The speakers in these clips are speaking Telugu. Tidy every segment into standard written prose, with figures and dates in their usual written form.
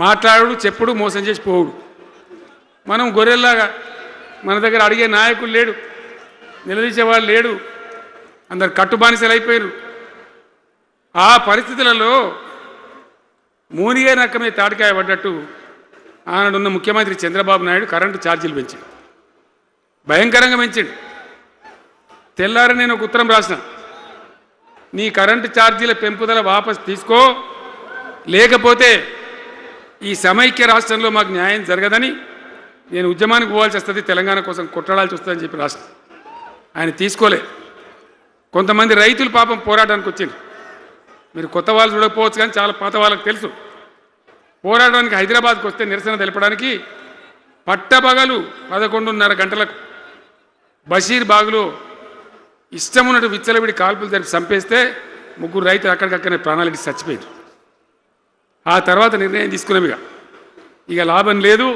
మాట్లాడు చెప్పుడు మోసం చేసి పోవుడు. మనం గొర్రెల్లాగా మన దగ్గర అడిగే నాయకులు లేడు, నిలదీసేవాళ్ళు లేడు, అందరు కట్టుబానిసలు అయిపోయారు. ఆ పరిస్థితులలో మూనిగే నక్కమే తాటికాయ పడ్డట్టు ఆనాడున్న ముఖ్యమంత్రి చంద్రబాబు నాయుడు కరెంటు ఛార్జీలు పెంచాడు, భయంకరంగా పెంచాడు. తెల్లారి నేను ఒక ఉత్తరం రాసిన, నీ కరెంటు ఛార్జీల పెంపుదల వాపసు తీసుకో, లేకపోతే ఈ సమైక్య రాష్ట్రంలో మాకు న్యాయం జరగదని నేను ఉద్యమానికి పోవాల్సి వస్తుంది, తెలంగాణ కోసం కొట్టడాల్సి వస్తుందని చెప్పి రాష్ట్రం ఆయన తీసుకోలే. కొంతమంది రైతులు పాపం పోరాటానికి వచ్చింది. మీరు కొత్త వాళ్ళు చూడకపోవచ్చు కానీ చాలా పాత వాళ్ళకి తెలుసు. పోరాటానికి హైదరాబాద్కి వస్తే నిరసన తెలపడానికి పట్టపగలు 11:30 గంటలకు బషీర్ బాగులో ఇష్టమున్నట్టు విచ్చలవిడి కాల్పులు జరిపి చంపేస్తే 3 రైతులు అక్కడికక్కడనే ప్రాణాలకి చచ్చిపోయారు. ఆ తర్వాత నిర్ణయం తీసుకున్నాం, ఇక లాభం లేదు,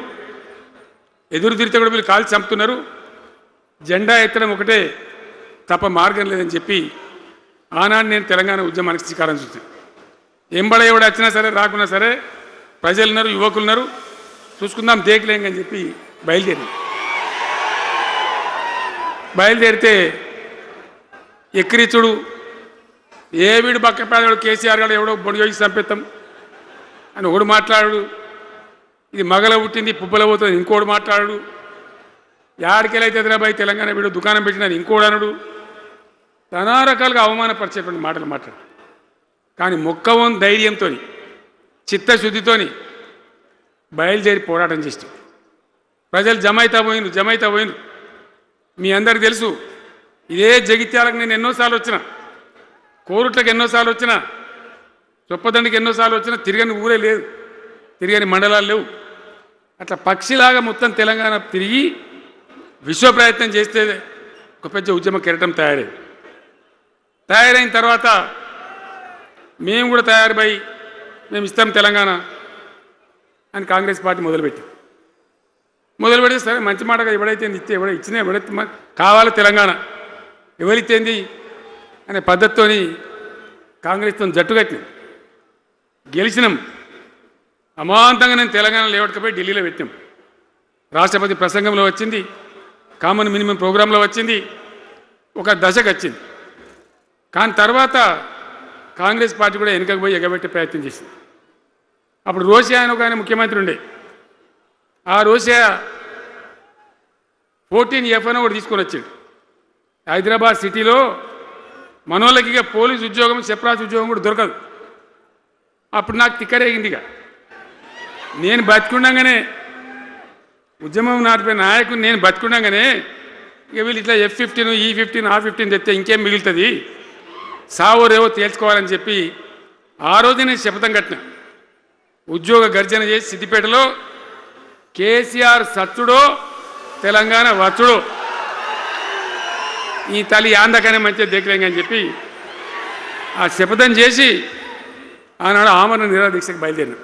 ఎదురు తిరిగితే కూడా వీళ్ళు కాల్చి చంపుతున్నారు, జెండా ఎత్తడం ఒకటే తప్ప మార్గం లేదని చెప్పి ఆనాడు నేను తెలంగాణ ఉద్యమానికి శ్రీకారం చుట్టాను. ఎంబడ ఎవడు వచ్చినా సరే రాకున్నా సరే ప్రజలున్నారు, యువకులున్నారు, చూసుకుందాం దేకలేం అని చెప్పి బయలుదేరితే ఎక్కిరిచుడు, ఏ వీడు పక్క పేదవాడు కేసీఆర్ గారు ఎవడో బొడి చేసి చంపేస్తాం అని ఒకడు మాట్లాడు, ఇది మగల పుట్టింది పుబ్బల పోతుంది ఇంకోడు మాట్లాడు, యాడికెళ్ళైతే హైదరాబాద్ తెలంగాణ వీడు దుకాణం పెట్టినది ఇంకోడు అనడు, నానా రకాలుగా అవమానపరిచేటువంటి మాటలు మాట్లాడు. కానీ మొక్కవం ధైర్యంతో చిత్తశుద్ధితో బయలుదేరి పోరాటం చేస్తాం. ప్రజలు జమైతా పోయిను. మీ అందరికి తెలుసు, ఇదే జగిత్యాలకు నేను ఎన్నోసార్లు వచ్చిన, కోరుట్లకు ఎన్నోసార్లు వచ్చిన, చొప్పదండికి ఎన్నోసార్లు వచ్చినా తిరగని ఊరే లేదు, తిరగని మండలాలు లేవు. అట్లా పక్షిలాగా మొత్తం తెలంగాణ తిరిగి విశ్వ ప్రయత్నం చేస్తే ఒక పెద్ద ఉద్యమ కెరటం తయారైన తర్వాత మేము కూడా తయారుపై మేము ఇస్తాం తెలంగాణ అని కాంగ్రెస్ పార్టీ మొదలుపెడితే సరే మంచి మాటగా ఎవడైతే ఇస్తే ఎవడైతే కావాలి తెలంగాణ ఎవరితేంది అనే పద్ధతితో కాంగ్రెస్తో జట్టు కట్టినాం, గెలిచినాం. అమాంతంగా నేను తెలంగాణ లేవట్టుకపోయి ఢిల్లీలో పెట్టాం. రాష్ట్రపతి ప్రసంగంలో వచ్చింది, కామన్ మినిమం ప్రోగ్రాంలో వచ్చింది, ఒక దశకు వచ్చింది. కానీ తర్వాత కాంగ్రెస్ పార్టీ కూడా వెనుకకు పోయి ఎగబెట్టే ప్రయత్నం చేసింది. అప్పుడు రోషియా అని ఒక ఆయన ముఖ్యమంత్రి ఉండే, ఆ రోషియా 14F అని ఒకటి తీసుకొని వచ్చాడు. హైదరాబాద్ సిటీలో మనోళ్ళకి ఇక పోలీసు ఉద్యోగం సెప్రాస్ ఉద్యోగం కూడా దొరకదు. అప్పుడు నాకు తిక్కరేగిందిగా, నేను బతికుండగానే ఉద్యమం నాటిపోయిన నాయకుడు నేను బతికుండగానే ఇక వీళ్ళు ఇట్లా F-15 E-15 R-15 తెస్తే ఇంకేం మిగులుతుంది, సావో రేవో తేల్చుకోవాలని చెప్పి ఆ రోజు నేను శపథం కట్టిన. ఉద్యోగ గర్జన చేసి సిద్దిపేటలో కేసీఆర్ సచ్చుడో తెలంగాణ వచ్చుడో, ఈ తల్లి ఆందకనే మంచిగా దేకలేంగా అని చెప్పి ఆ శపథం చేసి ఆనాడు ఆమరణ నిరాదీక్షకు బయలుదేరినాం.